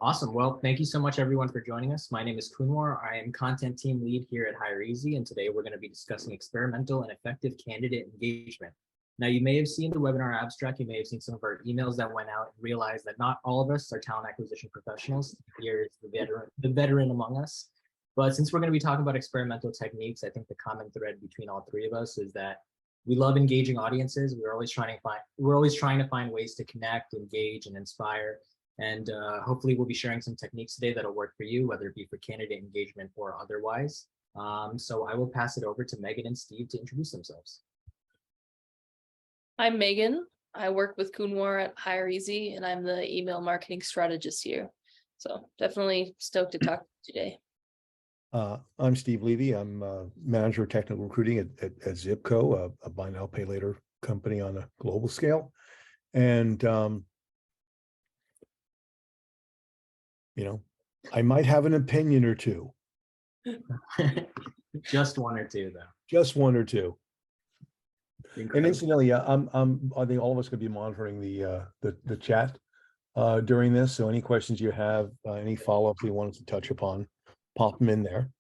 Awesome. Well, thank you so much, everyone, for joining us. My name is Kunwar. I am content team lead here at HireEasy, and today we're going to be discussing experimental and effective candidate engagement. Now, you may have seen the webinar abstract. You may have seen some of our emails that went out and realized that not all of us are talent acquisition professionals. Here is the veteran among us. But since we're going to be talking about experimental techniques, I think the common thread between all three of us is that we love engaging audiences. We're always trying to find ways to connect, engage, and inspire. And hopefully we'll be sharing some techniques today that'll work for you, whether it be for candidate engagement or otherwise. So I will pass it over to Megan and Steve to introduce themselves. I'm Megan. I work with Kunwar at HireEasy, and I'm the email marketing strategist here. So definitely stoked to talk today. I'm Steve Levy. I'm manager of technical recruiting at Zipco, a buy now, pay later company on a global scale. And I might have an opinion or two. Just one or two, though. Just one or two. Incredible. And incidentally, I think all of us could be monitoring the chat during this. So any questions you have, any follow-ups you want us to touch upon, pop them in there,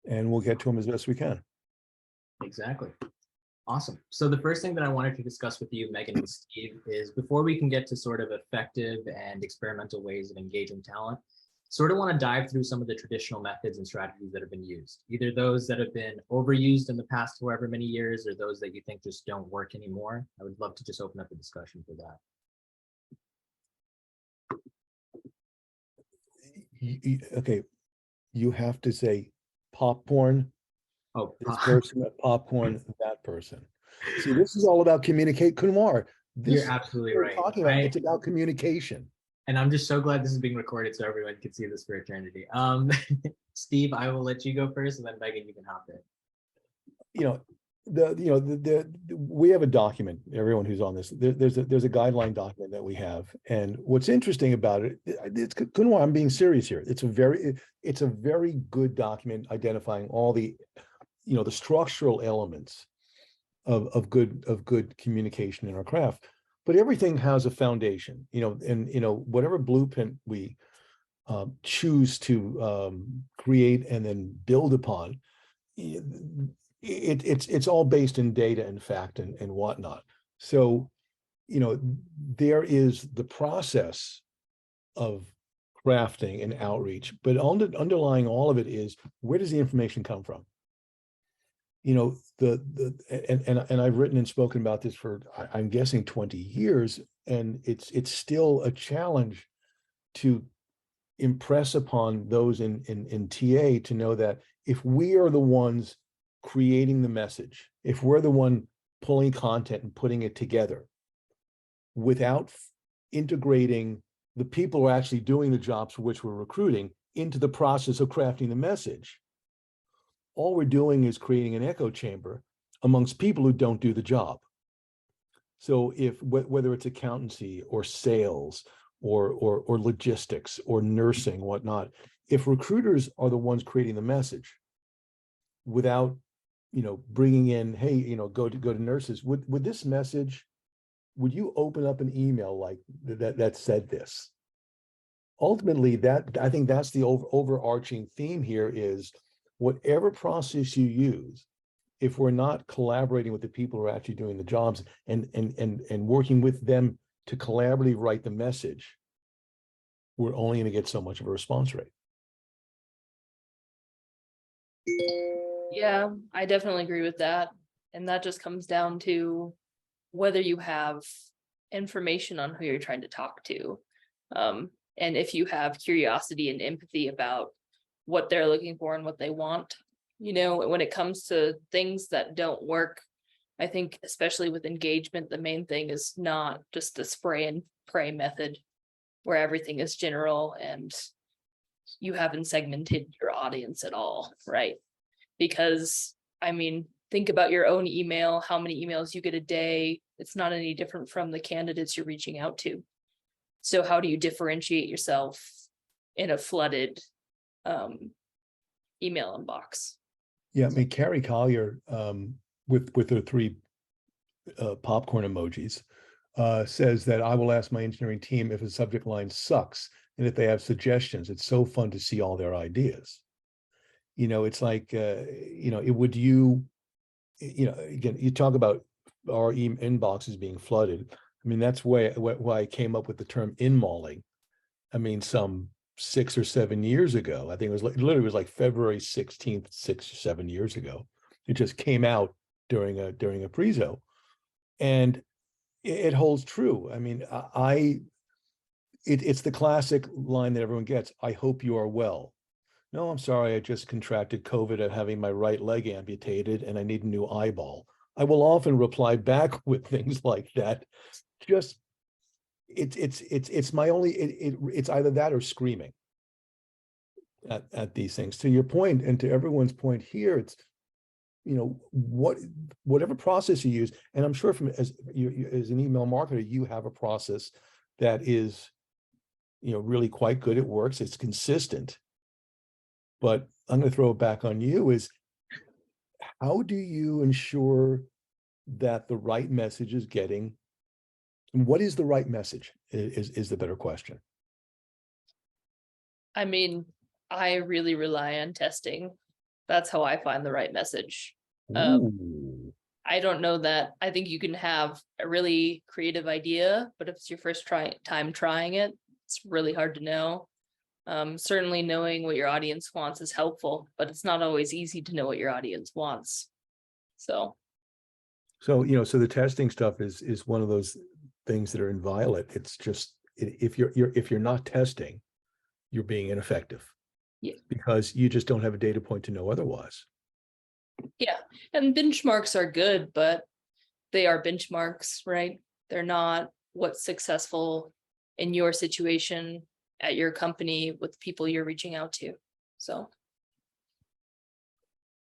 and we'll get to them as best we can. Exactly. Awesome. So the first thing that I wanted to discuss with you, Megan and Steve, is before we can get to sort of effective and experimental ways of engaging talent, sort of want to dive through some of the traditional methods and strategies that have been used, either those that have been overused in the past however many years or those that you think just don't work anymore. I would love to just open up the discussion for that. Okay, you have to say popcorn. Oh, this person, popcorn, that person. See, this is all about communicate. Kunwar, you're absolutely right. Talking about it's about communication. And I'm just so glad this is being recorded so everyone can see this for eternity. Steve, I will let you go first, and then Megan, you can hop in. We have a document. Everyone who's on this, there's a guideline document that we have, and what's interesting about it, it's Kunwar, I'm being serious here. It's a very good document identifying all the the structural elements of good communication in our craft, but everything has a foundation, and whatever blueprint we choose to create and then build upon, it's all based in data and fact and whatnot. So there is the process of crafting and outreach, but underlying all of it is, where does the information come from? And I've written and spoken about this for, I'm guessing, 20 years, and it's still a challenge to impress upon those in TA to know that if we are the ones creating the message, if we're the one pulling content and putting it together without integrating the people who are actually doing the jobs for which we're recruiting into the process of crafting the message, all we're doing is creating an echo chamber amongst people who don't do the job. So whether it's accountancy or sales or logistics or nursing, whatnot, if recruiters are the ones creating the message without bringing in, hey, go to nurses, would this message, would you open up an email like that said this? Ultimately, I think that's the overarching theme here is, whatever process you use, if we're not collaborating with the people who are actually doing the jobs and working with them to collaboratively write the message, we're only going to get so much of a response rate. Yeah, I definitely agree with that. And that just comes down to whether you have information on who you're trying to talk to. And if you have curiosity and empathy about what they're looking for and what they want. When it comes to things that don't work, I think especially with engagement, the main thing is not just the spray and pray method where everything is general and you haven't segmented your audience at all, right? Because, think about your own email, how many emails you get a day. It's not any different from the candidates you're reaching out to. So how do you differentiate yourself in a flooded email inbox? Yeah, Carrie Collier, with her 3 popcorn emojis, says that I will ask my engineering team if a subject line sucks And if they have suggestions, it's so fun to see all their ideas. It's like, would you, again, you talk about our inboxes being flooded. I mean, that's why I came up with the term in-malling. I mean, some 6 or 7 years ago, I think it was like February 16th, 6 or 7 years ago. It just came out during a prezo. And it holds true. I mean, it's the classic line that everyone gets. I hope you are well. No, I'm sorry. I just contracted COVID of having my right leg amputated and I need a new eyeball. I will often reply back with things like that. Just it's my only it's either that or screaming at these things. To your point and to everyone's point here, it's whatever process you use, and I'm sure as an email marketer, you have a process that is really quite good. It works, it's consistent. But I'm going to throw it back on you, is how do you ensure that the right message is getting, and what is the right message is the better question. I mean, I really rely on testing. That's how I find the right message. I don't know that. I think you can have a really creative idea, but if it's your first time trying it, it's really hard to know. Certainly knowing what your audience wants is helpful, but it's not always easy to know what your audience wants. So the testing stuff is one of those things that are inviolate. It's just, if you're not testing, you're being ineffective. Yeah. Because you just don't have a data point to know otherwise. Yeah, and benchmarks are good, but they are benchmarks, right? They're not what's successful in your situation at your company with people you're reaching out to. So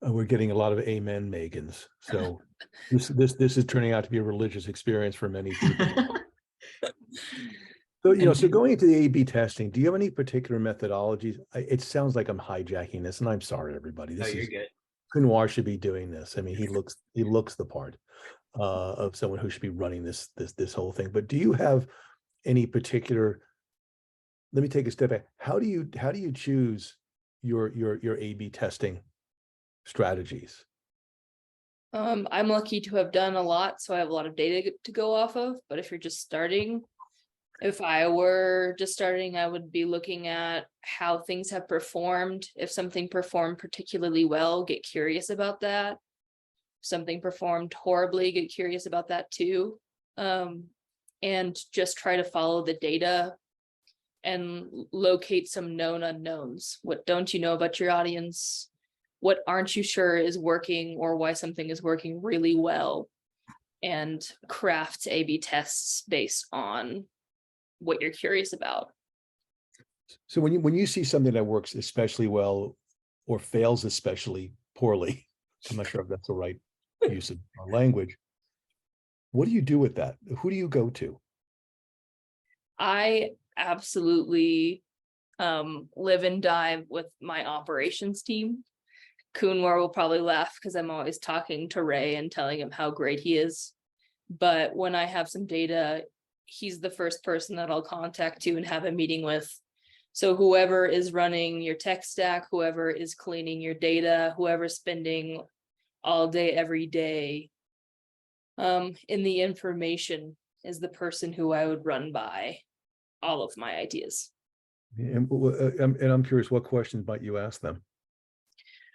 we're getting a lot of amen Megans. So this is turning out to be a religious experience for many people. So going into the A/B testing, do you have any particular methodologies? It sounds like I'm hijacking this, and I'm sorry, everybody. No, you're good. Kunwar should be doing this. I mean, he looks the part of someone who should be running this whole thing. But do you have any particular? Let me take a step back. How do you choose your A/B testing strategies? I'm lucky to have done a lot, so I have a lot of data to go off of. But if you're just starting, if I were just starting, I would be looking at how things have performed. If something performed particularly well, get curious about that. If something performed horribly, get curious about that too. And just try to follow the data and locate some known unknowns. What don't you know about your audience? What aren't you sure is working, or why something is working really well? And craft A/B tests based on what you're curious about. So when you see something that works especially well or fails especially poorly, I'm not sure if that's the right use of language, what do you do with that? Who do you go to? I absolutely live and die with my operations team. Kunwar will probably laugh because I'm always talking to Ray and telling him how great he is. But when I have some data, he's the first person that I'll contact to and have a meeting with. So whoever is running your tech stack, whoever is cleaning your data, whoever's spending all day, every day in the information is the person who I would run by all of my ideas. And I'm curious, what questions might you ask them?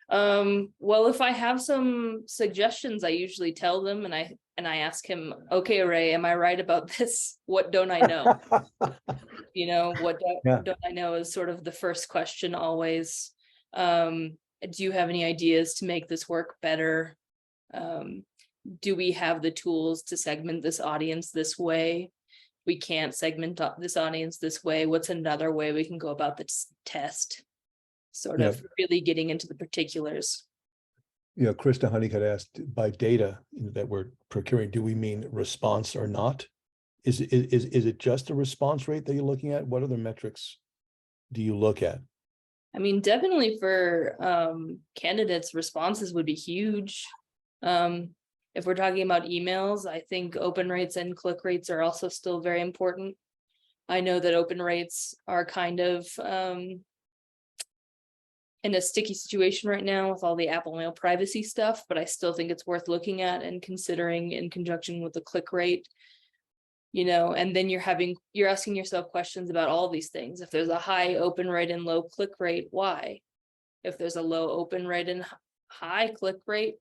Well, if I have some suggestions, I usually tell them, and I ask him, okay, Ray, am I right about this? What don't I know? What don't I know is sort of the first question always. Do you have any ideas to make this work better? Do we have the tools to segment this audience this way? We can't segment this audience this way. What's another way we can go about this test? Sort of really getting into the particulars. Krista Honeycutt asked, by data that we're procuring, do we mean response or not? Is it just a response rate that you're looking at? What other metrics do you look at? I mean, definitely for candidates, responses would be huge. If we're talking about emails, I think open rates and click rates are also still very important. I know that open rates are kind of in a sticky situation right now with all the Apple Mail privacy stuff, but I still think it's worth looking at and considering in conjunction with the click rate. And then you're asking yourself questions about all these things. If there's a high open rate and low click rate, why? If there's a low open rate and high click rate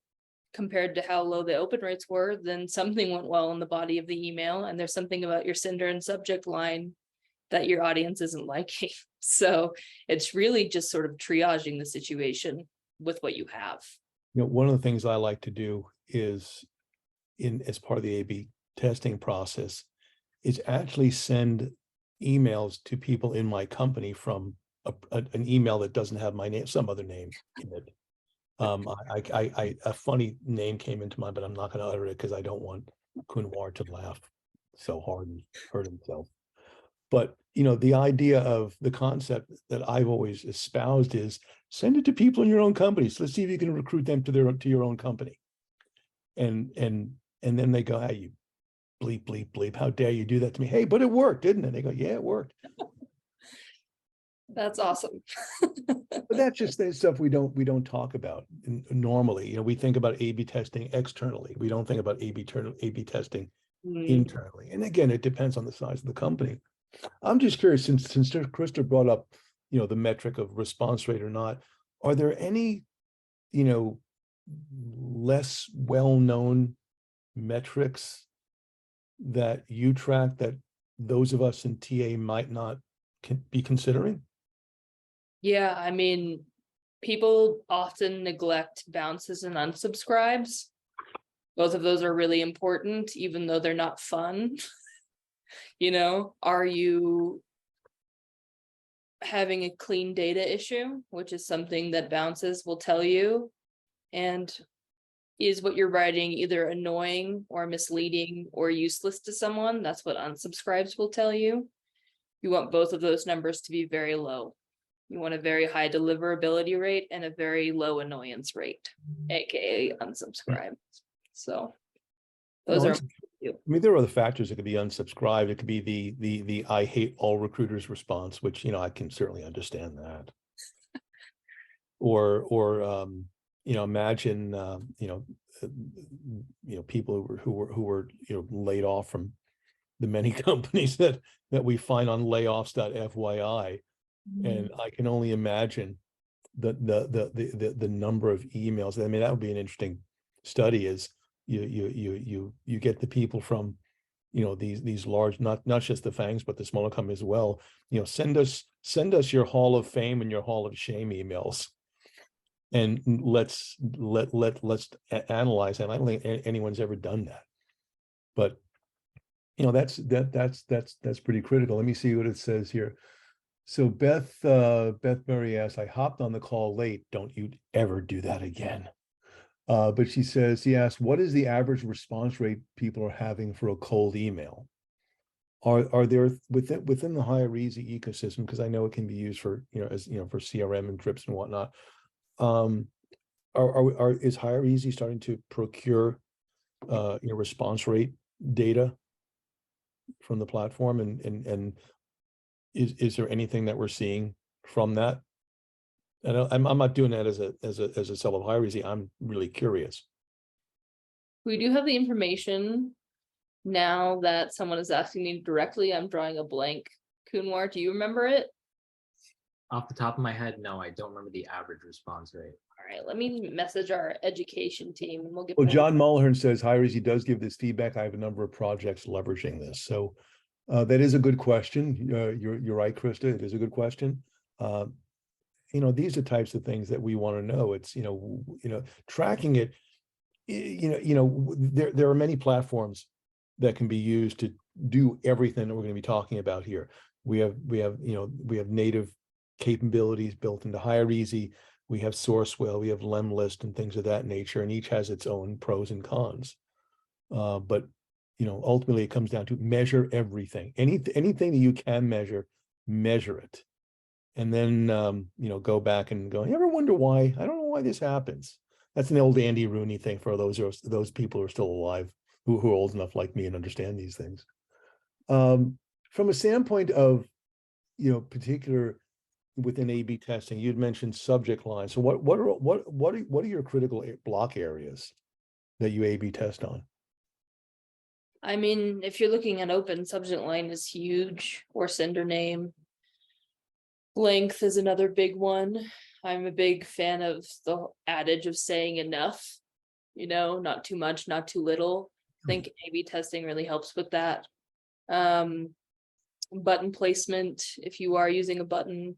compared to how low the open rates were, then something went well in the body of the email, and there's something about your sender and subject line that your audience isn't liking. So it's really just sort of triaging the situation with what you have. One of the things I like to do is, as part of the A/B testing process, is actually send emails to people in my company from an email that doesn't have my name, some other name in it. A funny name came into mind, but I'm not going to utter it because I don't want Kunwar to laugh so hard and hurt himself. But the idea of the concept that I've always espoused is send it to people in your own companies. Let's see if you can recruit them to your own company. And then they go, hey, you bleep, bleep, bleep. How dare you do that to me? Hey, but it worked, didn't it? They go, yeah, it worked. That's awesome. But that's just the stuff we don't talk about normally. We think about A/B testing externally. We don't think about A/B testing internally. And again, it depends on the size of the company. I'm just curious, since Krista brought up, the metric of response rate or not, are there any, less well-known metrics that you track that those of us in TA might not be considering? Yeah, I mean, people often neglect bounces and unsubscribes. Both of those are really important, even though they're not fun. Are you having a clean data issue, which is something that bounces will tell you? And is what you're writing either annoying or misleading or useless to someone? That's what unsubscribes will tell you. You want both of those numbers to be very low. You want a very high deliverability rate and a very low annoyance rate, aka unsubscribe. So those are. I mean, there are other factors. It could be unsubscribed. It could be the I hate all recruiters response, which I can certainly understand that. or imagine people who were laid off from the many companies that we find on layoffs.fyi, and I can only imagine the number of emails. I mean, that would be an interesting study. Is you get the people from these large, not just the FANGs but the smaller companies as well. Send us your Hall of Fame and your Hall of Shame emails, and let's analyze. And I don't think anyone's ever done that, but that's pretty critical. Let me see what it says here. So Beth Murray asks, I hopped on the call late. Don't you ever do that again. But he asked, what is the average response rate people are having for a cold email? Are there within the Hire Easy ecosystem, because I know it can be used for for CRM and drips and whatnot. Is Hire Easy starting to procure response rate data from the platform, and is there anything that we're seeing from that? And I'm not doing that as a sell of Hire Easy. I'm really curious. We do have the information now that someone is asking me directly. I'm drawing a blank. Kunwar, do you remember it? Off the top of my head, no, I don't remember the average response rate. All right, let me message our education team and we'll get. Well, John Mulhern says Hire Easy does give this feedback. I have a number of projects leveraging this. So that is a good question. You're right, Krista. It is a good question. These are types of things that we want to know. It's tracking it. There are many platforms that can be used to do everything that we're going to be talking about here. We have native capabilities built into Hire Easy. We have Sourcewell, we have Lemlist and things of that nature, and each has its own pros and cons. But ultimately it comes down to measure everything. Anything that you can measure it. And then go back and go, you ever wonder why? I don't know why this happens. That's an old Andy Rooney thing for those people who are still alive, who are old enough like me and understand these things. from a standpoint of, particular within A/B testing, you'd mentioned subject lines. So what are your critical block areas that you A/B test on? I mean, if you're looking at open, subject line is huge, or sender name. Length is another big one. I'm a big fan of the adage of saying enough, not too much, not too little. I think A/B testing really helps with that. Button placement, if you are using a button.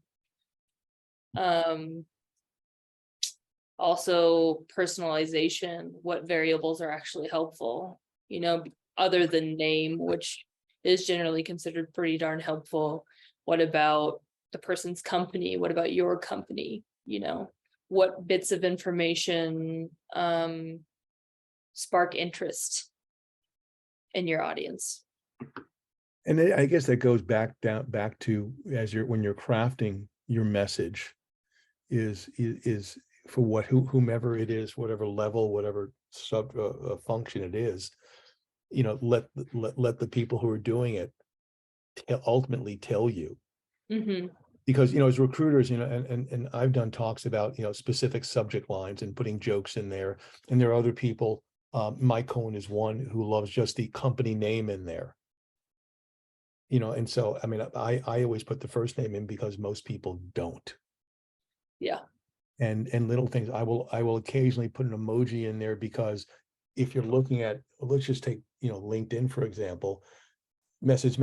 Also personalization, what variables are actually helpful, other than name, which is generally considered pretty darn helpful. What about the person's company? What about your company? What bits of information spark interest in your audience? And I guess that goes back to when you're crafting your message is for whomever it is, whatever level, whatever sub function it is, let the people who are doing it ultimately tell you. Mm-hmm. Because as recruiters, and I've done talks about specific subject lines and putting jokes in there, and there are other people. Mike Cohen is one who loves just the company name in there. And so I mean, I always put the first name in because most people don't. Yeah. And little things. I will occasionally put an emoji in there because if you're looking at, let's just take LinkedIn for example, message.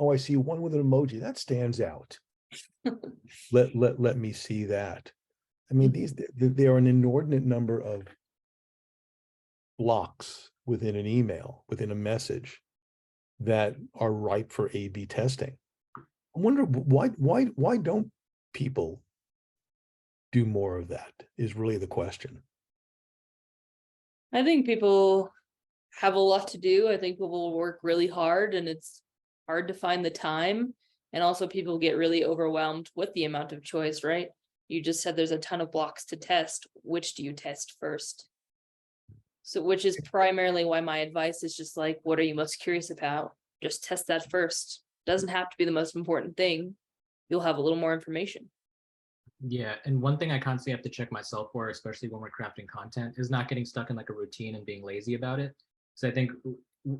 Oh, I see one with an emoji that stands out. let me see that. I mean, there are an inordinate number of blocks within an email, within a message, that are ripe for A/B testing. I wonder why don't people do more of that, is really the question. I think people have a lot to do. I think people work really hard and it's hard to find the time. And also people get really overwhelmed with the amount of choice, right? You just said there's a ton of blocks to test. Which do you test first? So, which is primarily why my advice is just like, what are you most curious about? Just test that first. Doesn't have to be the most important thing. You'll have a little more information. Yeah, and one thing I constantly have to check myself for, especially when we're crafting content, is not getting stuck in like a routine and being lazy about it. So I think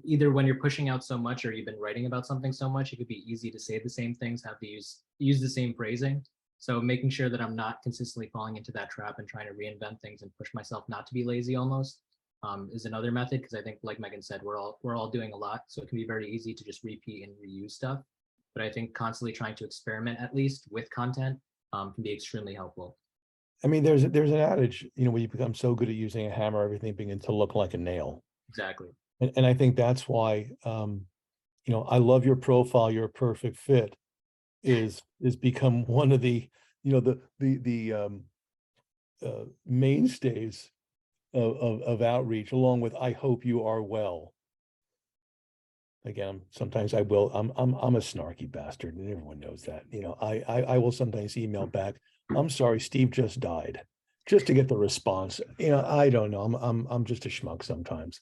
either when you're pushing out so much or you've been writing about something so much, it could be easy to say the same things, have to use the same phrasing. So making sure that I'm not consistently falling into that trap and trying to reinvent things and push myself not to be lazy almost is another method, because I think, like Megan said, we're all doing a lot, so it can be very easy to just repeat and reuse stuff. But I think constantly trying to experiment, at least with content, can be extremely helpful. I mean, there's an adage, when you become so good at using a hammer, everything begins to look like a nail. Exactly. And I think that's why, I love your profile, you're a perfect fit, is become one of the, mainstays of outreach, along with I hope you are well. Again, sometimes I'm a snarky bastard, and everyone knows that. I will sometimes email back, I'm sorry, Steve just died, just to get the response. I don't know. I'm just a schmuck sometimes.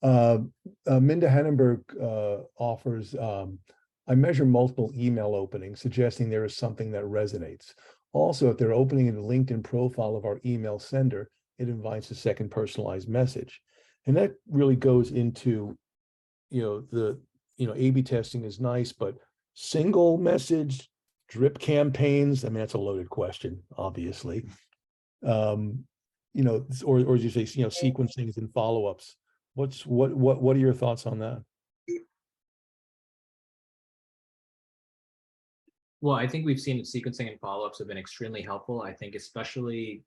Minda Hennenberg offers, I measure multiple email openings, suggesting there is something that resonates. Also, if they're opening in the LinkedIn profile of our email sender, it invites a second personalized message. And that really goes into, A/B testing is nice, but single message, drip campaigns, I mean, that's a loaded question, obviously. Or as you say, sequencings and follow-ups. What are your thoughts on that? Well, I think we've seen that sequencing and follow-ups have been extremely helpful. I think especially,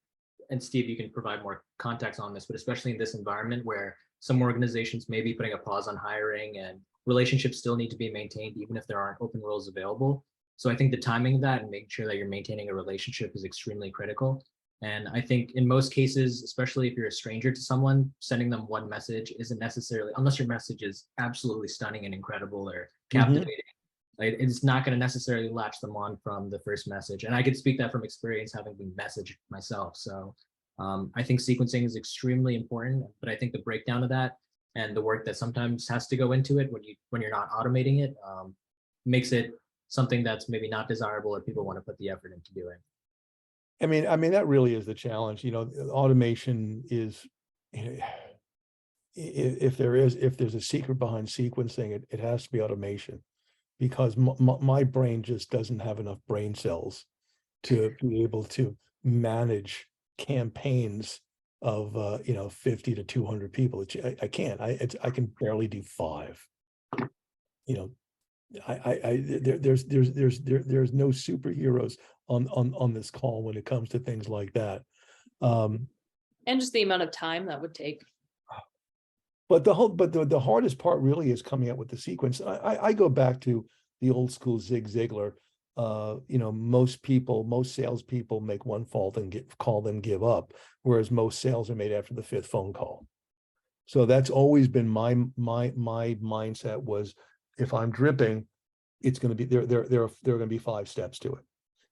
and Steve, you can provide more context on this, but especially in this environment where some organizations may be putting a pause on hiring and relationships still need to be maintained even if there aren't open roles available. So I think the timing of that and making sure that you're maintaining a relationship is extremely critical. And I think in most cases, especially if you're a stranger to someone, sending them one message isn't necessarily, unless your message is absolutely stunning and incredible or captivating, it's not going to necessarily latch them on from the first message. And I could speak that from experience, having been messaged myself. So I think sequencing is extremely important, but I think the breakdown of that and the work that sometimes has to go into it when you're not automating it makes it something that's maybe not desirable or people want to put the effort into doing. I mean, that really is the challenge. Automation is, if there's a secret behind sequencing, it has to be automation, because my brain just doesn't have enough brain cells to be able to manage campaigns of 50 to 200 people. I can't. I can barely do 5. You know, there's no superheroes on this call when it comes to things like that. And just the amount of time that would take. But the hardest part really is coming up with the sequence. I go back to the old school Zig Ziglar. Most salespeople make one fault and call then give up, whereas most sales are made after the 5th phone call. So that's always been my mindset was, if I'm dripping, it's going to be there are going to be 5 steps to it.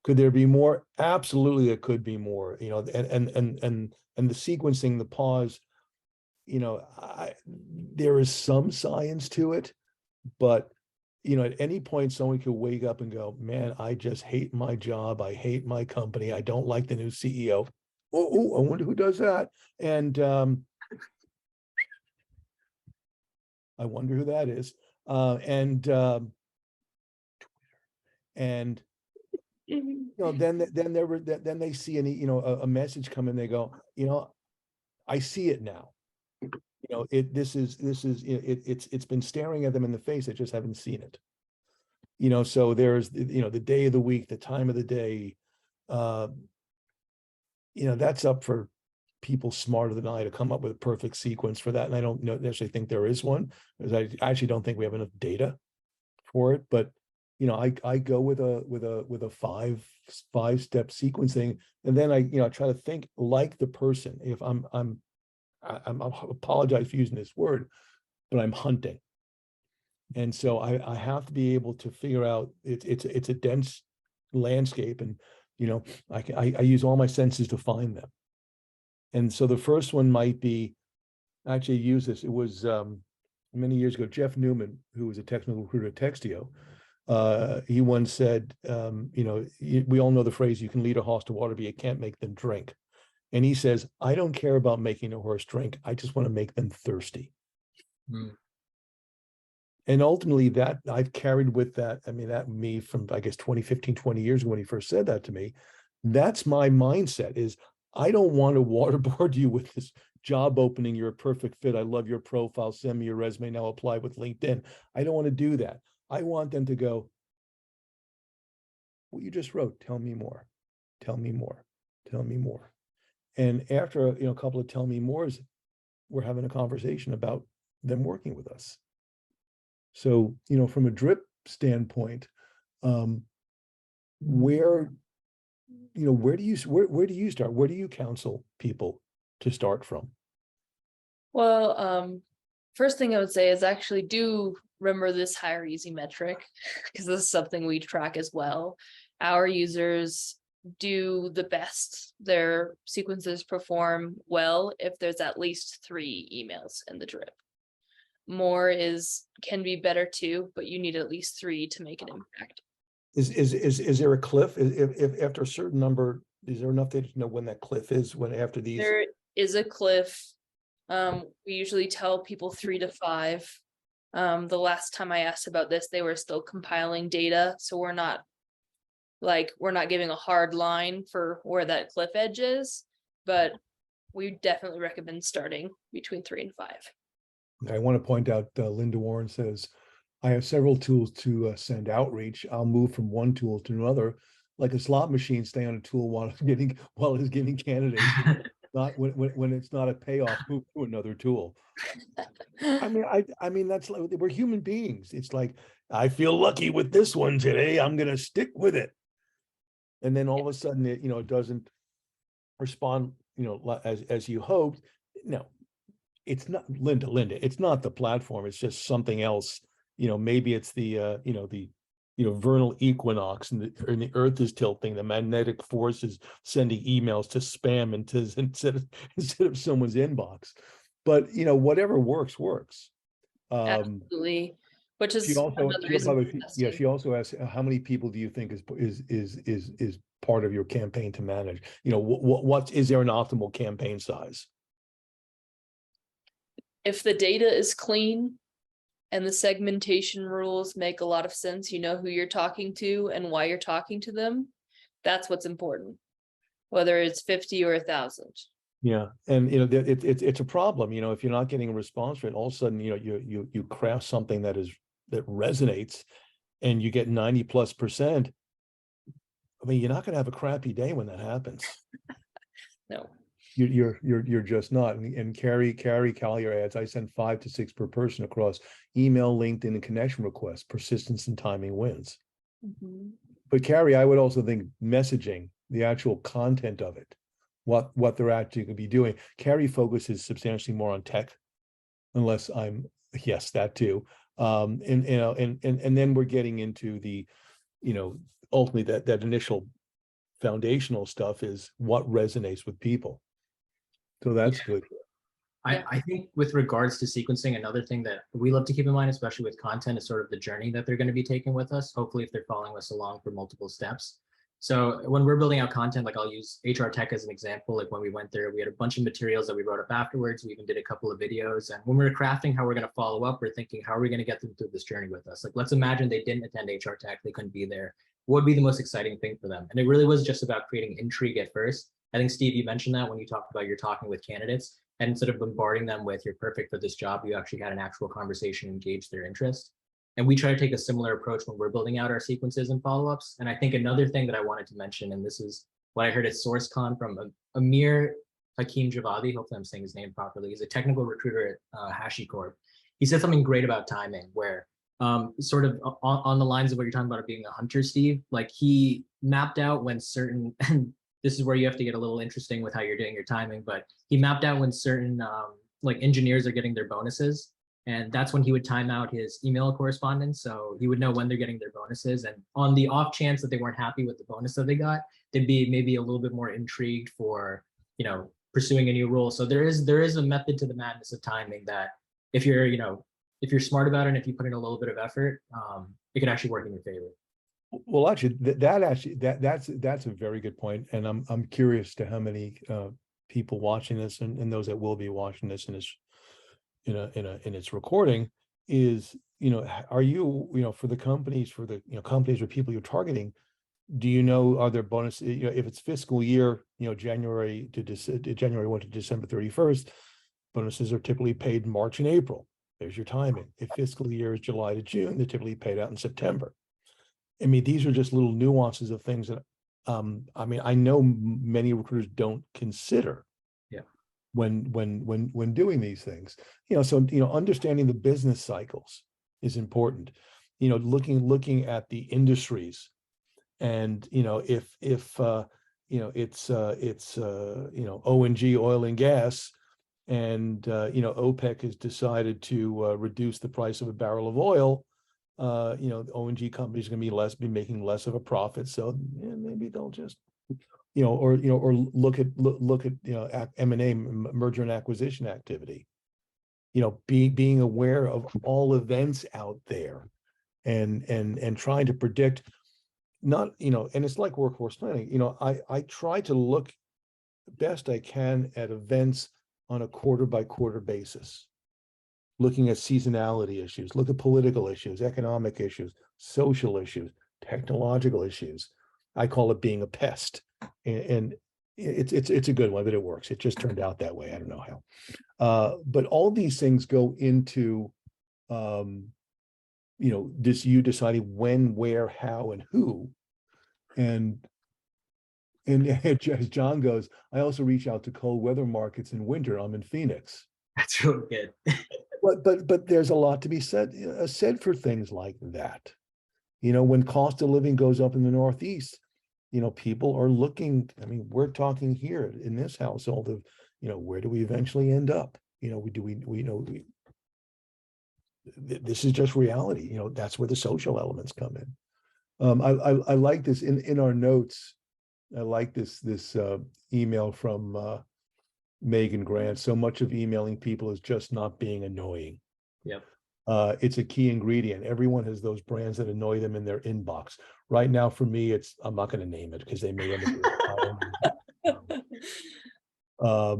Could there be more? Absolutely, there could be more. And the sequencing, the pause. There is some science to it, but at any point someone could wake up and go, man, I just hate my job. I hate my company. I don't like the new CEO. Oh, I wonder who does that. And I wonder who that is. And then they see a message come in, they go, I see it now. It's been staring at them in the face. They just haven't seen it. So there's, the day of the week, the time of the day, that's up for people smarter than I to come up with a perfect sequence for that. And I don't necessarily think there is one, because I actually don't think we have enough data for it. But I go with a 5-step sequencing, and then I try to think like the person. If I apologize for using this word, but I'm hunting. And so I have to be able to figure out it's a dense landscape, and I use all my senses to find them. And so the first one might be, actually use this. It was many years ago, Jeff Newman, who was a technical recruiter at Textio. He once said, we all know the phrase, you can lead a horse to water, but you can't make them drink. And he says, I don't care about making a horse drink. I just want to make them thirsty. Mm. And ultimately that I've carried with that. I mean, that me from, I guess, 20 years ago when he first said that to me. That's my mindset, is I don't want to waterboard you with this job opening. You're a perfect fit. I love your profile. Send me your resume. Now apply with LinkedIn. I don't want to do that. I want them to go, what you just wrote, tell me more. Tell me more. Tell me more. And after a couple of tell me mores, we're having a conversation about them working with us. So, from a drip standpoint, where do you start? Where do you counsel people to start from? Well, first thing I would say is actually do remember this Hire Easy metric, because this is something we track as well. Our users do the best. Their sequences perform well if there's at least 3 emails in the drip. More can be better too, but you need at least 3 to make an impact. Is there a cliff? If after a certain number, is there enough data to know when that cliff is? When after these? There is a cliff. We usually tell people 3 to 5. The last time I asked about this, they were still compiling data, so we're not giving a hard line for where that cliff edge is, but we definitely recommend starting between 3 and 5. I want to point out, Linda Warren says, I have several tools to send outreach. I'll move from one tool to another, like a slot machine, stay on a tool while it's giving candidates, not when it's not a payoff, move to another tool. I mean, that's like, we're human beings. It's like, I feel lucky with this one today, I'm going to stick with it. And then all of a sudden, it doesn't respond, as you hoped. No, it's not, Linda, it's not the platform. It's just something else. Maybe it's the vernal equinox, and the earth is tilting, the magnetic force is sending emails to spam instead of someone's inbox. But whatever works. Absolutely. which She is also, another reason for yeah, testing. she also asked, how many people do you think is part of your campaign to manage? You know, what is there an optimal campaign size? If the data is clean and the segmentation rules make a lot of sense, you know who you're talking to and why you're talking to them, that's what's important, whether it's 50 or 1,000. Yeah, and you know, it's a problem. You know, if you're not getting a response rate, all of a sudden, you know, you craft something that resonates, and you get 90+%. I mean, you're not going to have a crappy day when that happens. No. You're just not. And Carrie Collier adds, I send 5 to 6 per person across email, LinkedIn, and connection requests. Persistence and timing wins. Mm-hmm. But Carrie, I would also think messaging, the actual content of it, what they're actually going to be doing. Carrie focuses substantially more on tech, unless I'm, yes, that too. And you know, and then we're getting into the, you know, ultimately that initial foundational stuff is what resonates with people. So that's good. I think with regards to sequencing, another thing that we love to keep in mind, especially with content, is sort of the journey that they're going to be taking with us. Hopefully, if they're following us along for multiple steps. So when we're building out content, like I'll use HR Tech as an example. Like when we went there, we had a bunch of materials that we wrote up afterwards. We even did a couple of videos. And when we were crafting how we're going to follow up, we're thinking, how are we going to get them through this journey with us? Like, let's imagine they didn't attend HR Tech, they couldn't be there. What would be the most exciting thing for them? And it really was just about creating intrigue at first. I think, Steve, you mentioned that when you talked about you're talking with candidates. And instead of bombarding them with you're perfect for this job, you actually had an actual conversation, engage their interest. And we try to take a similar approach when we're building out our sequences and follow-ups. And I think another thing that I wanted to mention, and this is what I heard at SourceCon from Amir Hakim Javadi, hopefully I'm saying his name properly. He's a technical recruiter at HashiCorp. He said something great about timing, where sort of on the lines of what you're talking about it being a hunter, Steve, like he mapped out when certain, and this is where you have to get a little interesting with how you're doing your timing, but he mapped out when certain like engineers are getting their bonuses. And that's when he would time out his email correspondence. So he would know when they're getting their bonuses. And on the off chance that they weren't happy with the bonus that they got, they'd be maybe a little bit more intrigued for, you know, pursuing a new role. So there is a method to the madness of timing that if you're, you know, if you're smart about it and if you put in a little bit of effort, it could actually work in your favor. Well, actually, that's a very good point, and I'm curious to how many people watching this and those that will be watching this in its recording is, you know, are you, you know, for the companies, companies or people you're targeting, do you know, are there bonuses, you know, if it's fiscal year, you know, January 1 to December 31st, bonuses are typically paid in March and April. There's your timing. If fiscal year is July to June, they're typically paid out in September. I mean, these are just little nuances of things that, I mean, I know many recruiters don't consider when doing these things. You know, so, you know, understanding the business cycles is important. You know, looking at the industries, and you know, if you know, it's you know, O&G, oil and gas, and you know, OPEC has decided to reduce the price of a barrel of oil. You know, the O&G companies are going to be making less of a profit, so yeah, maybe they'll just, you know, or look at you know, M&A, merger and acquisition activity. You know, being aware of all events out there, and trying to predict, not, you know, and it's like workforce planning. You know, I try to look best I can at events on a quarter by quarter basis, looking at seasonality issues, look at political issues, economic issues, social issues, technological issues. I call it being a pest, and it's a good one, but it works. It just turned out that way. I don't know how, but all these things go into, you know, you deciding when, where, how, and who, and as John goes, I also reach out to cold weather markets in winter. I'm in Phoenix. That's really good. But there's a lot to be said for things like that. You know, when cost of living goes up in the Northeast, you know, people are looking. I mean, we're talking here in this household of, you know, where do we eventually end up? You know, this is just reality. You know, that's where the social elements come in. I like this in our notes. I like this email from Megan Grant. So much of emailing people is just not being annoying. Yep. It's a key ingredient. Everyone has those brands that annoy them in their inbox. Right now, for me, I'm not going to name it because they may end up.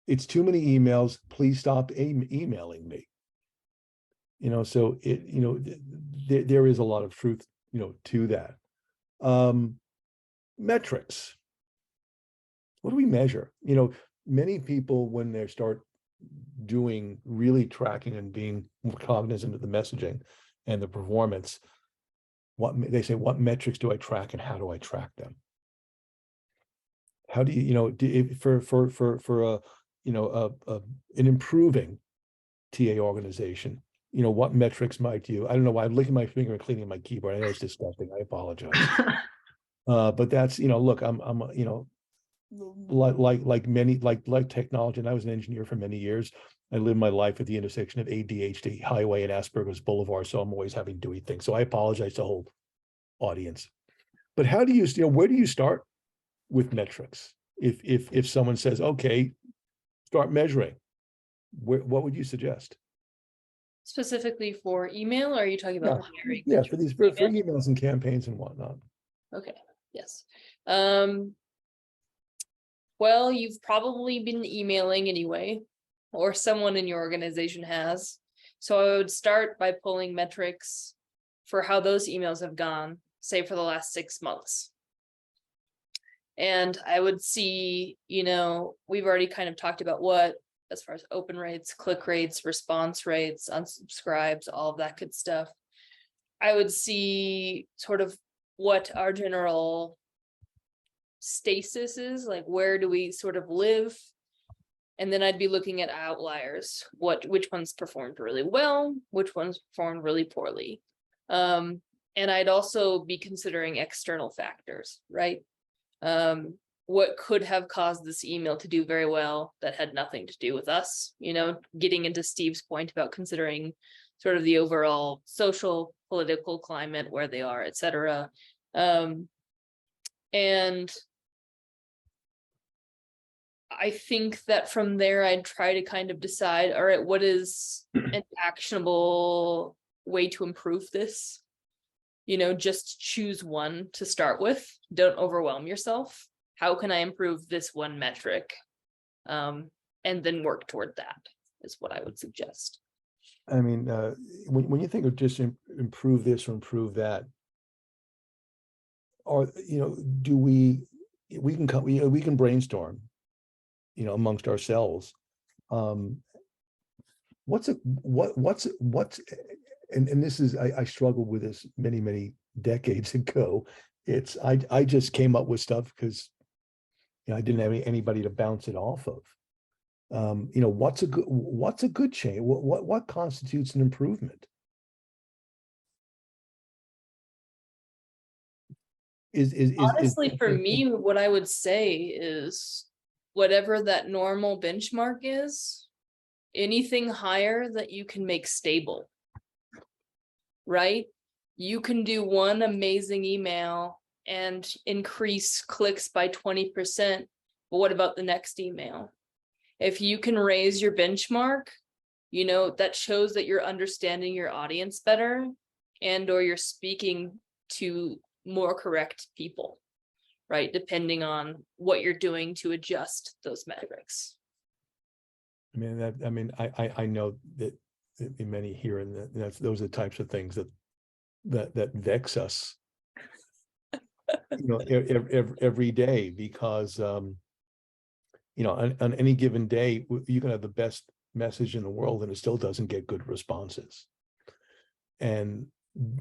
It's too many emails. Please stop emailing me. So there is a lot of truth, to that. Metrics. What do we measure? Many people, when they start doing really tracking and being more cognizant of the messaging and the performance, they say, what metrics do I track and how do I track them? How do for an improving TA organization, what metrics might you? I don't know why I'm licking my finger and cleaning my keyboard. I know it's disgusting. I apologize. But that's, look, I'm like many, like technology, and I was an engineer for many years. I lived my life at the intersection of ADHD highway and Asperger's Boulevard, so I'm always having to do things. So I apologize to the whole audience. But how do where do you start with metrics? If someone says, okay, start measuring, what would you suggest? Specifically for email, or are you talking about generic? Yeah, for emails and campaigns and whatnot. Okay, yes. Well, you've probably been emailing anyway, or someone in your organization has. So I would start by pulling metrics for how those emails have gone, say for the last 6 months. And I would see, we've already kind of talked about what, as far as open rates, click rates, response rates, unsubscribes, all of that good stuff. I would see sort of what our general stasis is, like where do we sort of live, and then I'd be looking at outliers, which ones performed really well, which ones performed really poorly, and I'd also be considering external factors, right? What could have caused this email to do very well that had nothing to do with us, getting into Steve's point about considering sort of the overall social, political climate, where they are, etc. And I think that from there, I'd try to kind of decide, all right, what is an actionable way to improve this? Just choose one to start with. Don't overwhelm yourself. How can I improve this one metric? And then work toward that is what I would suggest. I mean, when you think of just improve this or improve that, or do we can brainstorm, amongst ourselves. What's and this is, I struggled with this many decades ago. I just came up with stuff because I didn't have anybody to bounce it off of. What's a good change? What constitutes an improvement? Honestly, for me, what I would say is whatever that normal benchmark is, anything higher that you can make stable, right? You can do one amazing email and increase clicks by 20%, but what about the next email? If you can raise your benchmark, that shows that you're understanding your audience better, and or you're speaking to more correct people, right? Depending on what you're doing to adjust those metrics. I know that many here, and those are the types of things that vex us, every day, because on any given day you can have the best message in the world and it still doesn't get good responses. And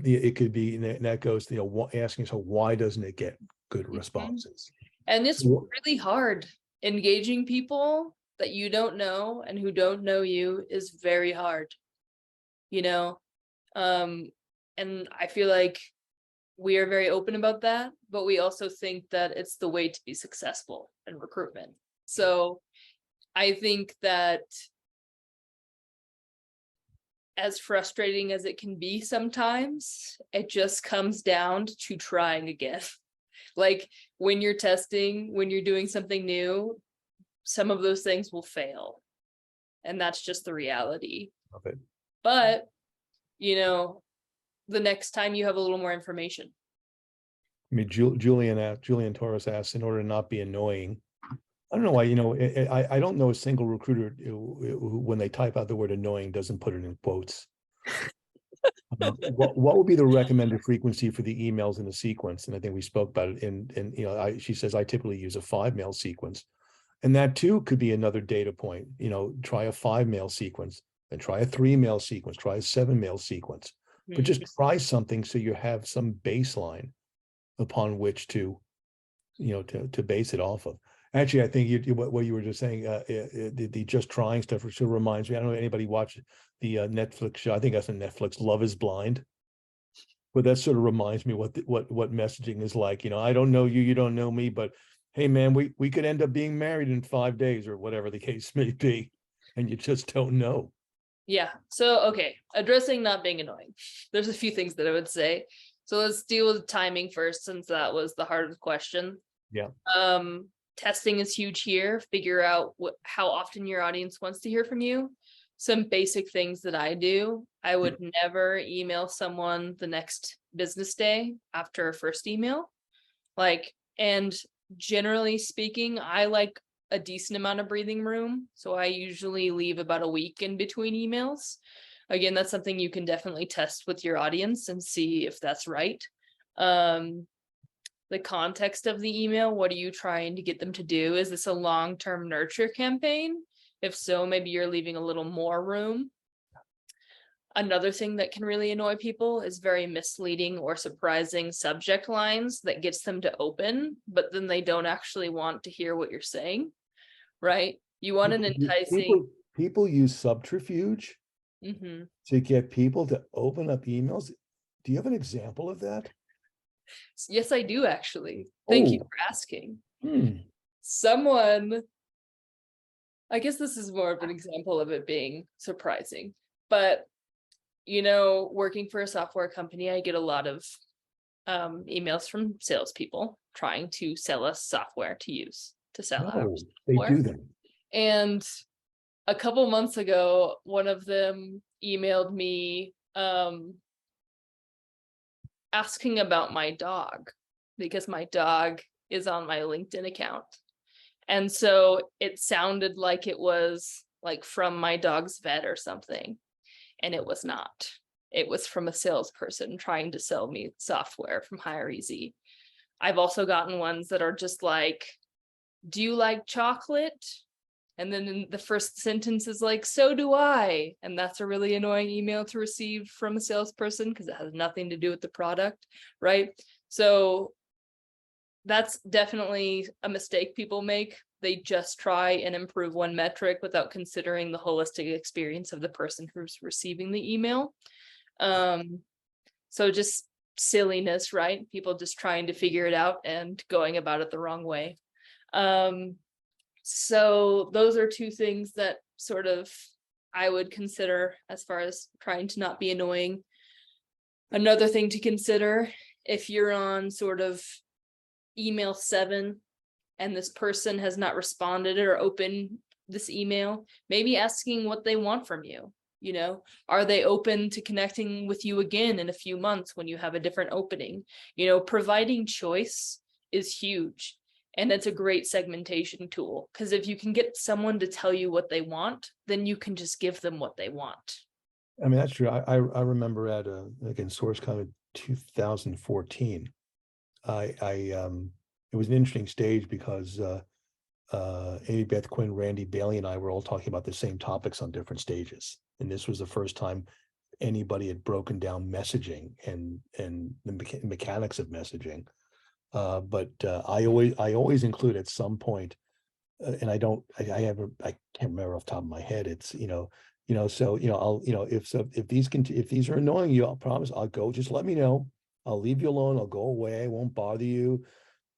it could be, and that goes to asking yourself, why doesn't it get good responses? And it's really hard. Engaging people that you don't know and who don't know you is very hard, and I feel like we are very open about that, but we also think that it's the way to be successful in recruitment. So I think that, as frustrating as it can be sometimes, it just comes down to trying again. Like when you're testing, when you're doing something new, some of those things will fail. And that's just the reality. Okay. But the next time you have a little more information. I mean, Julian Torres asks, in order to not be annoying, I don't know why, I don't know a single recruiter who, when they type out the word annoying, doesn't put it in quotes. What would be the recommended frequency for the emails in a sequence? And I think we spoke about it. And she says I typically use a 5-mail sequence, and that too could be another data point. Try a 5-mail sequence, then try a 3-mail sequence, try a 7-mail sequence, but just try something so you have some baseline upon which to base it off of. Actually, I think what you were just saying, the just trying stuff sort of reminds me. I don't know if anybody watched the Netflix show. I think that's on Netflix, Love is Blind. But that sort of reminds me what messaging is like. I don't know you, you don't know me, but hey, man, we could end up being married in 5 days or whatever the case may be, and you just don't know. Yeah. So, okay, addressing not being annoying. There's a few things that I would say. So let's deal with timing first, since that was the hardest question. Yeah. Testing is huge here. Figure out how often your audience wants to hear from you. Some basic things that I do. I would never email someone the next business day after a first email. And generally speaking, I like a decent amount of breathing room. So I usually leave about a week in between emails. Again, that's something you can definitely test with your audience and see if that's right. The context of the email, what are you trying to get them to do? Is this a long-term nurture campaign? If so, maybe you're leaving a little more room. Another thing that can really annoy people is very misleading or surprising subject lines that gets them to open, but then they don't actually want to hear what you're saying, right? You want an enticing... People use subterfuge to get people to open up emails. Do you have an example of that? Yes, I do, actually. Thank you for asking. Someone, I guess this is more of an example of it being surprising, but working for a software company, I get a lot of emails from salespeople trying to sell us software to use to sell our software. They do that. And a couple months ago, one of them emailed me asking about my dog, because my dog is on my LinkedIn account. And so it sounded like it was like from my dog's vet or something. And it was not. It was from a salesperson trying to sell me software from HireEasy. I've also gotten ones that are just like, do you like chocolate? And then in the first sentence is like, so do I. And that's a really annoying email to receive from a salesperson because it has nothing to do with the product, right? So that's definitely a mistake people make. They just try and improve one metric without considering the holistic experience of the person who's receiving the email. So just silliness, right? People just trying to figure it out and going about it the wrong way. So those are two things that sort of I would consider as far as trying to not be annoying. Another thing to consider, if you're on sort of email 7 and this person has not responded or opened this email, maybe asking what they want from you. Are they open to connecting with you again in a few months when you have a different opening? Providing choice is huge. And it's a great segmentation tool, because if you can get someone to tell you what they want, then you can just give them what they want. I mean, that's true. I remember at again, SourceCon in 2014, it was an interesting stage because Amy Beth Quinn, Randy Bailey, and I were all talking about the same topics on different stages. And this was the first time anybody had broken down messaging and the mechanics of messaging. But I always include at some point, and I can't remember off the top of my head. It's so I'll if these are annoying you, I'll promise I'll go. Just let me know. I'll leave you alone. I'll go away. I won't bother you.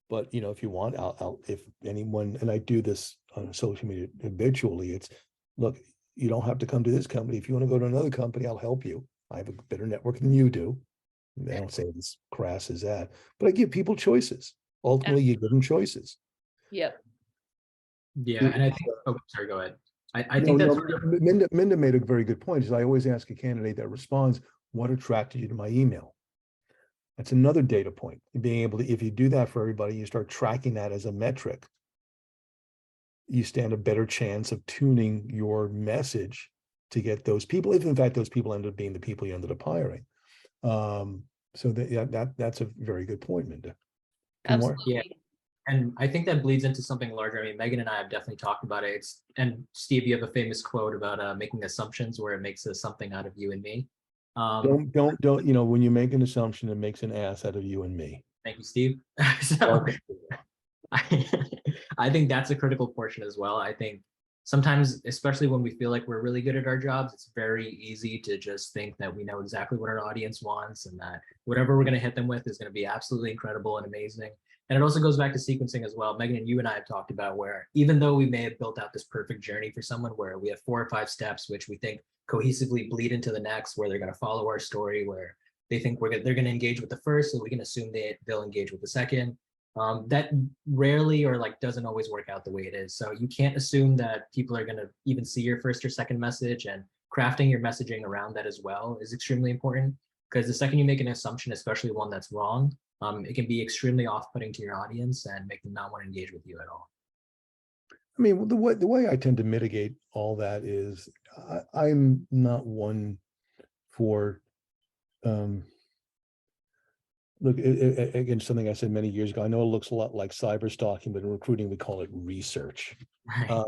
But if you want, I'll if anyone, and I do this on social media habitually. It's look, you don't have to come to this company. If you want to go to another company, I'll help you. I have a better network than you do. I don't say it's crass as that, but I give people choices. Ultimately, you give them choices. Yep. Yeah, and I think. Oh, sorry. Go ahead. I think that's Minda made a very good point. Is I always ask a candidate that responds, What attracted you to my email? That's another data point. Being able to, if you do that for everybody, you start tracking that as a metric, you stand a better chance of tuning your message to get those people, if in fact those people ended up being the people you ended up hiring. So that's a very good point, Minda. Kumar? Absolutely. Yeah. And I think that bleeds into something larger. I mean, Megan and I have definitely talked about it. And Steve, you have a famous quote about making assumptions where it makes something out of you and me. Don't, you know, when you make an assumption, it makes an ass out of you and me. Thank you, Steve. So I, I think that's a critical portion as well. I think sometimes, especially when we feel like we're really good at our jobs, it's very easy to just think that we know exactly what our audience wants and that whatever we're going to hit them with is going to be absolutely incredible and amazing. And it also goes back to sequencing as well. Megan and you and I have talked about where even though we may have built out this perfect journey for someone where we have 4 or 5 steps, which we think cohesively bleed into the next, where they're going to follow our story, where they think they're going to engage with the first, so we can assume they'll engage with the second. That rarely or like doesn't always work out the way it is. So you can't assume that people are going to even see your first or second message, and crafting your messaging around that as well is extremely important, because the second you make an assumption, especially one that's wrong, it can be extremely off-putting to your audience and make them not want to engage with you at all. I mean, the way I tend to mitigate all that is I'm not one for look, again, something I said many years ago. I know it looks a lot like cyber stalking, but in recruiting we call it research. Right.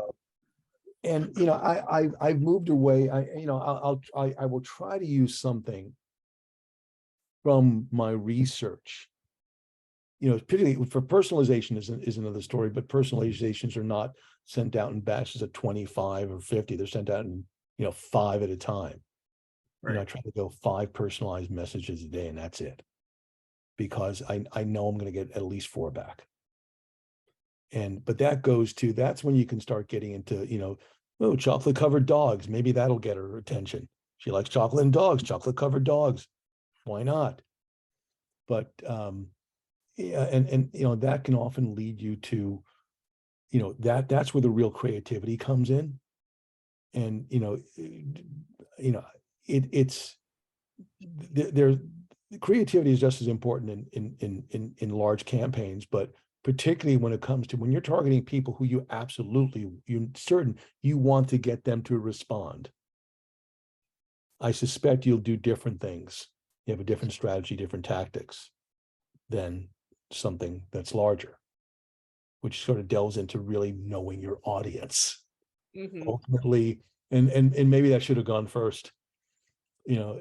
And you know, I've moved away. I will try to use something from my research. You know, particularly for personalization is another story, but personalizations are not sent out in batches of 25 or 50. They're sent out in, you know, 5 at a time. Right. You know, I try to go 5 personalized messages a day, and that's it, because I know I'm going to get at least 4 back. But that's when you can start getting into, you know, oh, chocolate covered dogs. Maybe that'll get her attention. She likes chocolate and dogs, chocolate covered dogs. Why not? But yeah, and you know, that can often lead you to, you know, that's where the real creativity comes in. And it's there. Creativity is just as important in large campaigns, but particularly when it comes to when you're targeting people who you want to get them to respond. I suspect you'll do different things. You have a different strategy, different tactics than something that's larger, which sort of delves into really knowing your audience. Mhm. Ultimately, and maybe that should have gone first. You know,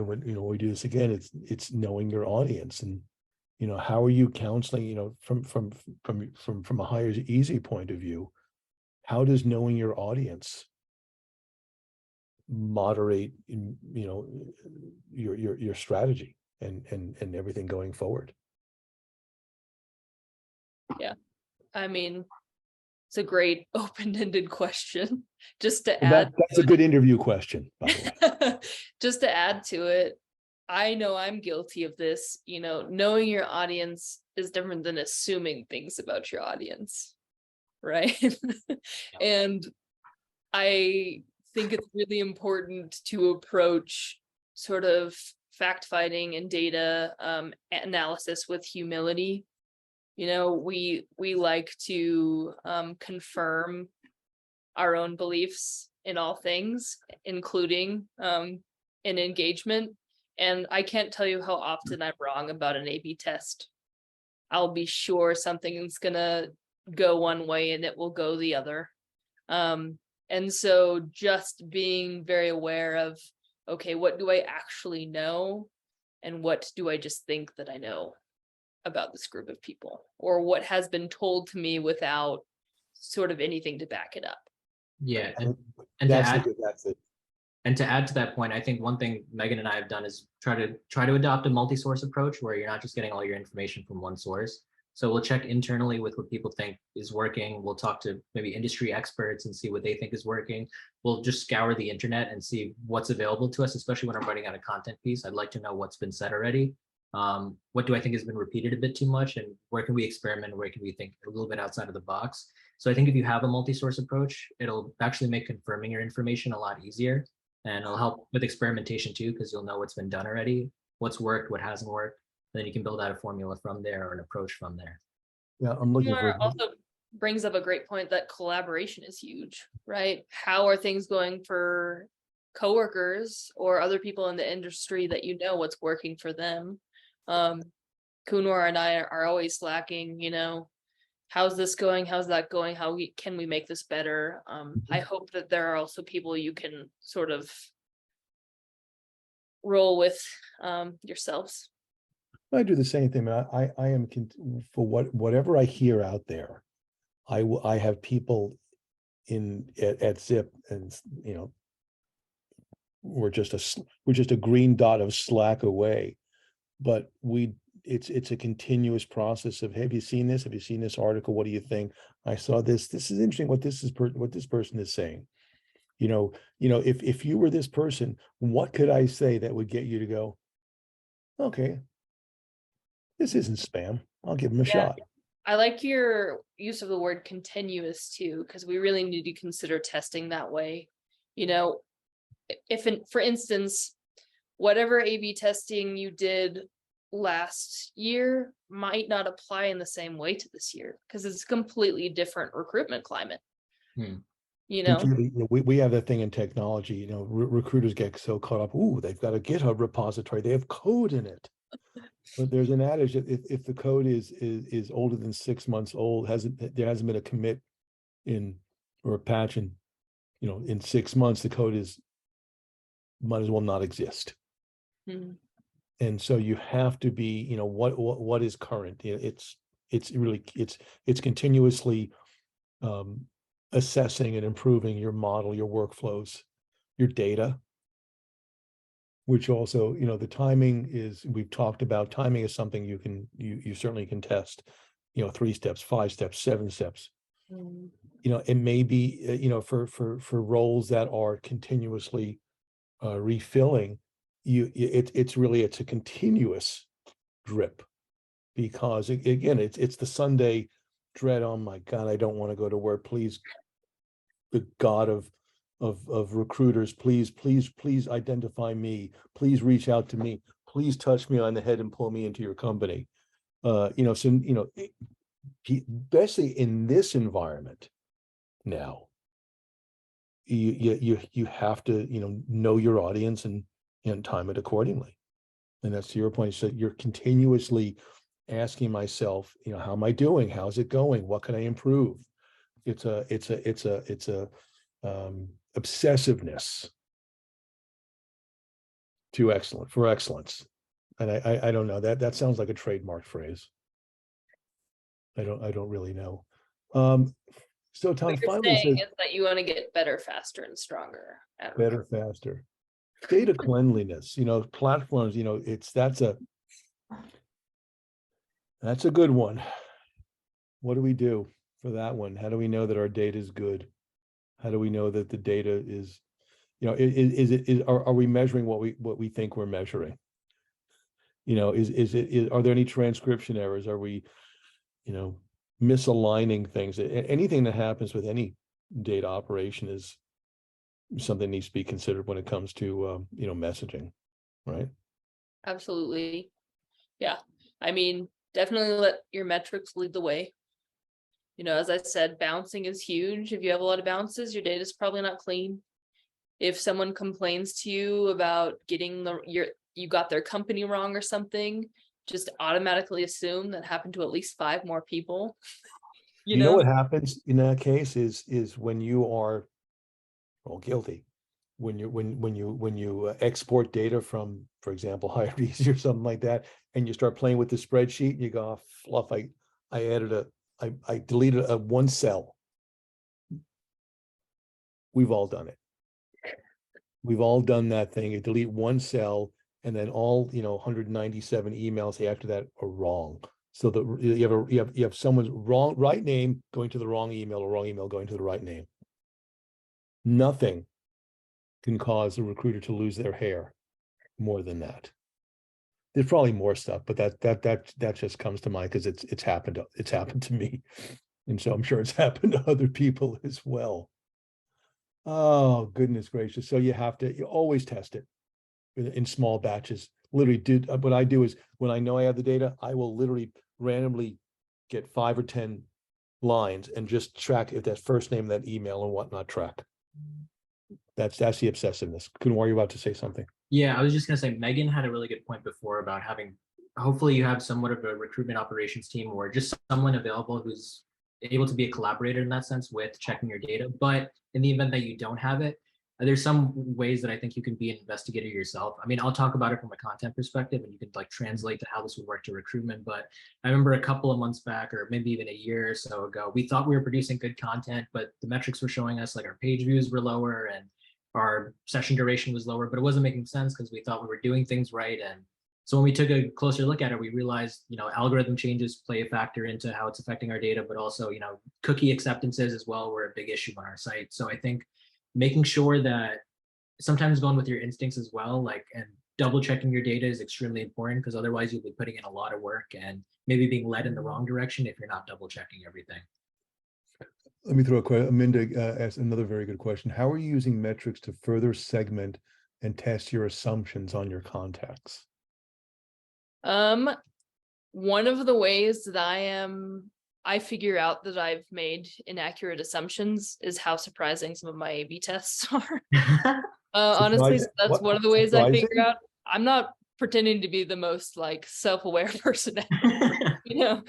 when we do this again, it's knowing your audience, and you know, how are you counseling? You know, from a higher easy point of view, how does knowing your audience moderate, you know, your strategy and everything going forward? Yeah. I mean, it's a great open-ended question. Just to Well, add, that's a good interview question, by the way. just to add to it, I know I'm guilty of this. You know, knowing your audience is different than assuming things about your audience, right? And I think it's really important to approach sort of fact-finding and data analysis with humility. You know, we like to confirm our own beliefs in all things, including in engagement. And I can't tell you how often I'm wrong about an A/B test. I'll be sure something's gonna go one way and it will go the other. And so just being very aware of, okay, what do I actually know? And what do I just think that I know about this group of people? Or what has been told to me without sort of anything to back it up? Yeah. And And to that's add, that's it. And to add to that point, I think one thing Megan and I have done is try to adopt a multi-source approach where you're not just getting all your information from one source. So we'll check internally with what people think is working. We'll talk to maybe industry experts and see what they think is working. We'll just scour the internet and see what's available to us, especially when I'm writing out a content piece. I'd like to know what's been said already. What do I think has been repeated a bit too much, and where can we experiment? Where can we think a little bit outside of the box? So I think if you have a multi-source approach, it'll actually make confirming your information a lot easier. And it'll help with experimentation too, because you'll know what's been done already, what's worked, what hasn't worked. And then you can build out a formula from there or an approach from there. Yeah, I'm looking for. Also brings up a great point that collaboration is huge, right? How are things going for coworkers or other people in the industry that you know what's working for them? Kunwar and I are always slacking, how's this going? How's that going? Can we make this better? I hope that there are also people you can sort of roll with yourselves. I do the same thing. I am for whatever I hear out there. I have people at Zip, and we're just a green dot of Slack away, but it's a continuous process of, have you seen this? Have you seen this article? What do you think? I saw this. This is interesting. What this person is saying. If you were this person, what could I say that would get you to go, okay, this isn't spam. I'll give them a shot. I like your use of the word continuous too, because we really need to consider testing that way. For instance, whatever A/B testing you did last year might not apply in the same way to this year because it's a completely different recruitment climate. We have that thing in technology, recruiters get so caught up. Ooh, they've got a GitHub repository. They have code in it. But there's an adage that if the code is older than 6 months old, there hasn't been a commit or a patch in 6 months, the code might as well not exist. Mm-hmm. And so you have to be, what is current. It's continuously assessing and improving your model, your workflows, your data. Which also, the timing we've talked about, timing is something you certainly can test, 3 steps, 5 steps, 7 steps. Mm. It may be, for roles that are continuously refilling, it's a continuous drip, because again, it's the Sunday dread. Oh my God, I don't want to go to work. Please, the God of recruiters, please identify me, please reach out to me, please touch me on the head and pull me into your company. Especially in this environment now, you have to know your audience and time it accordingly. And that's to your point. So you're continuously asking myself, how am I doing? How's it going? What can I improve? It's a obsessiveness to excellence. And I don't know, that sounds like a trademark phrase. I don't really know. So Tom, what you're finally saying says is that you want to get better, faster, and stronger. Better, faster. Data cleanliness, platforms, that's a good one. What do we do for that one? How do we know that our data is good? How do we know that the data is, are we measuring what we think we're measuring? Are there any transcription errors? Are we, misaligning things? Anything that happens with any data operation is something that needs to be considered when it comes to, messaging, right? Absolutely. Yeah. I mean, definitely let your metrics lead the way. As I said, bouncing is huge. If you have a lot of bounces, your data is probably not clean. If someone complains to you about getting you got their company wrong or something, just automatically assume that happened to at least 5 more people. You know what happens in that case is when you are guilty, when you export data from, for example, HireEasy or something like that, and you start playing with the spreadsheet and you go, oh, fluff, I deleted one cell. We've all done it. We've all done that thing. You delete one cell, and then all 197 emails after that are wrong. So that you have someone's right name going to the wrong email, or wrong email going to the right name. Nothing can cause a recruiter to lose their hair more than that. There's probably more stuff, but that just comes to mind because it's happened to me, and so I'm sure it's happened to other people as well. Oh, goodness gracious. So you always test it in small batches. Literally what I do is when I know I have the data, I will literally randomly get 5 or 10 lines and just track if that first name, that email and whatnot track. That's the obsessiveness. Kunwar, you about to say something? Yeah, I was just gonna say Megan had a really good point before about having, hopefully you have somewhat of a recruitment operations team or just someone available who's able to be a collaborator in that sense with checking your data. But in the event that you don't have it, there's some ways that I think you can be an investigator yourself. I mean, I'll talk about it from a content perspective and you can like translate to how this would work to recruitment. But I remember a couple of months back, or maybe even a year or so ago, we thought we were producing good content, but the metrics were showing us like our page views were lower and our session duration was lower, but it wasn't making sense because we thought we were doing things right. And so when we took a closer look at it, we realized, algorithm changes play a factor into how it's affecting our data, but also, cookie acceptances as well were a big issue on our site. So I think making sure that sometimes going with your instincts as well, like, and double checking your data is extremely important because otherwise you'll be putting in a lot of work and maybe being led in the wrong direction if you're not double checking everything. Let me throw a question. Aminda asked another very good question. How are you using metrics to further segment and test your assumptions on your contacts? One of the ways that I figure out that I've made inaccurate assumptions is how surprising some of my A/B tests are. Honestly, that's one of the ways I figure out. I'm not pretending to be the most like self-aware person ever,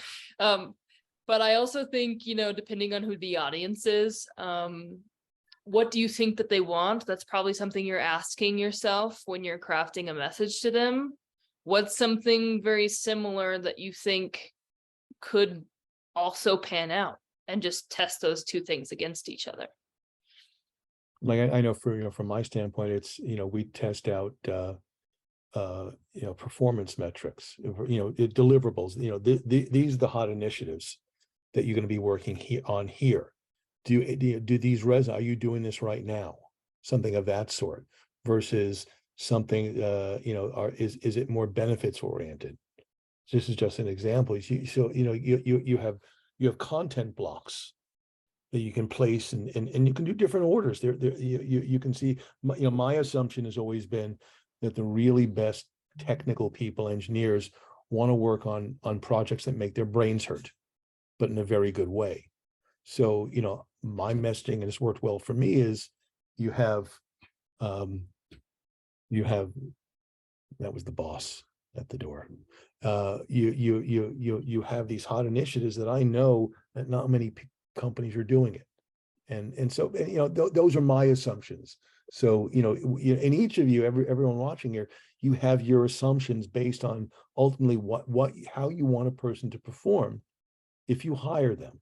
but I also think, depending on who the audience is, what do you think that they want? That's probably something you're asking yourself when you're crafting a message to them. What's something very similar that you think could also pan out, and just test those two things against each other? Like I know from my standpoint, it's, we test out performance metrics, deliverables, these are the hot initiatives that you're going to be working on here. Do these are you doing this right now? Something of that sort versus something, is it more benefits oriented? This is just an example. So, you have content blocks that you can place and you can do different orders there. You can see, my assumption has always been that the really best technical people, engineers, want to work on projects that make their brains hurt, but in a very good way. So, my messaging, and it's worked well for me, is you have that was the boss at the door. You have these hot initiatives that I know that not many companies are doing it. And so, those are my assumptions. So, in each of you, everyone watching here, you have your assumptions based on ultimately how you want a person to perform if you hire them.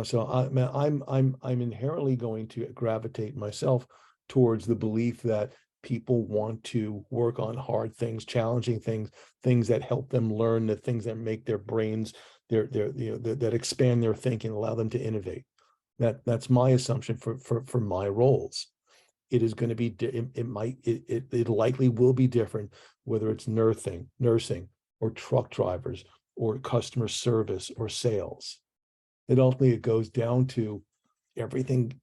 So I'm inherently going to gravitate myself towards the belief that people want to work on hard things, challenging things that help them learn, the things that make their brains, that expand their thinking, allow them to innovate. That's my assumption for my roles. It is going to be, it likely will be different, whether it's nursing or truck drivers or customer service or sales. It ultimately, it goes down to everything.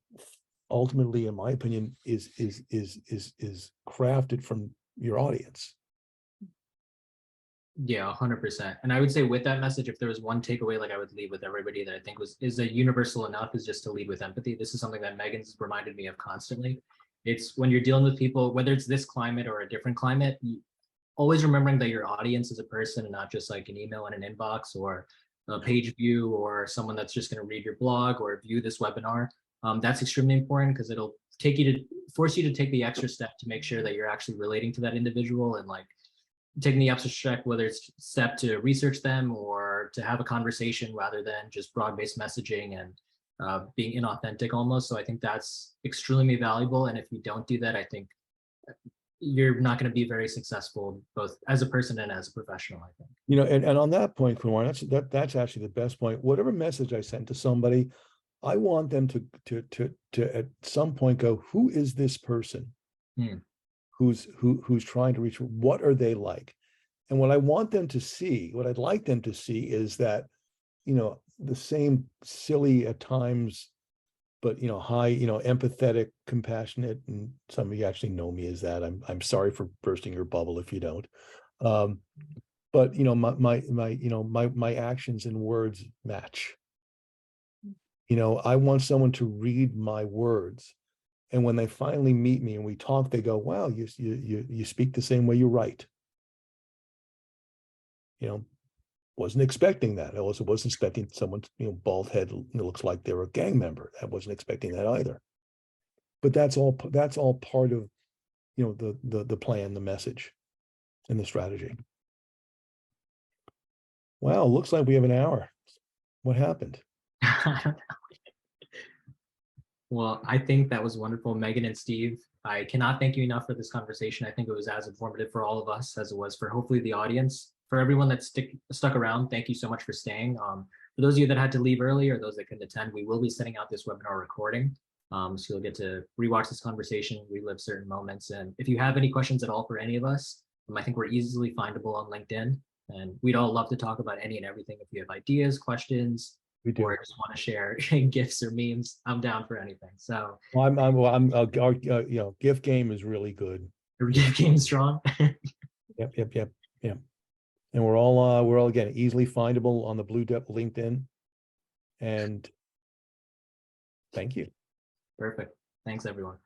Ultimately, in my opinion, is crafted from your audience. Yeah, 100%. And I would say with that message, if there was one takeaway, like I would leave with everybody that I think is a universal enough, is just to lead with empathy. This is something that Megan's reminded me of constantly. It's when you're dealing with people, whether it's this climate or a different climate, always remembering that your audience is a person and not just like an email in an inbox or a page view or someone that's just going to read your blog or view this webinar. That's extremely important because it'll force you to take the extra step to make sure that you're actually relating to that individual and like taking the extra step, whether it's step to research them or to have a conversation rather than just broad-based messaging and being inauthentic almost. So I think that's extremely valuable. And if you don't do that, I think you're not going to be very successful both as a person and as a professional, I think. And on that point, Kumar, that's actually the best point. Whatever message I send to somebody, I want them to at some point go, who is this person? Who's trying to reach? What are they like? And what I want them to see, what I'd like them to see, is that, the same silly at times, but high, empathetic, compassionate, and some of you actually know me as that. I'm sorry for bursting your bubble if you don't. But my actions and words match. I want someone to read my words, and when they finally meet me and we talk, they go, "Wow, you speak the same way you write." Wasn't expecting that. I also wasn't expecting someone, bald head, looks like they're a gang member. I wasn't expecting that either. But that's all part of, the plan, the message, and the strategy. Wow, looks like we have an hour. What happened? Well, I think that was wonderful, Megan and Steve. I cannot thank you enough for this conversation. I think it was as informative for all of us as it was for hopefully the audience. For everyone that stuck around, thank you so much for staying. For those of you that had to leave early or those that couldn't attend, we will be sending out this webinar recording. So you'll get to rewatch this conversation, relive certain moments. And if you have any questions at all for any of us, I think we're easily findable on LinkedIn. And we'd all love to talk about any and everything. If you have ideas, questions, We do. or just want to share gifts or memes, I'm down for anything. So our gift game is really good. your gift game strong. Yep. And we're all again easily findable on the Blue Dep LinkedIn. And thank you. Perfect. Thanks, everyone.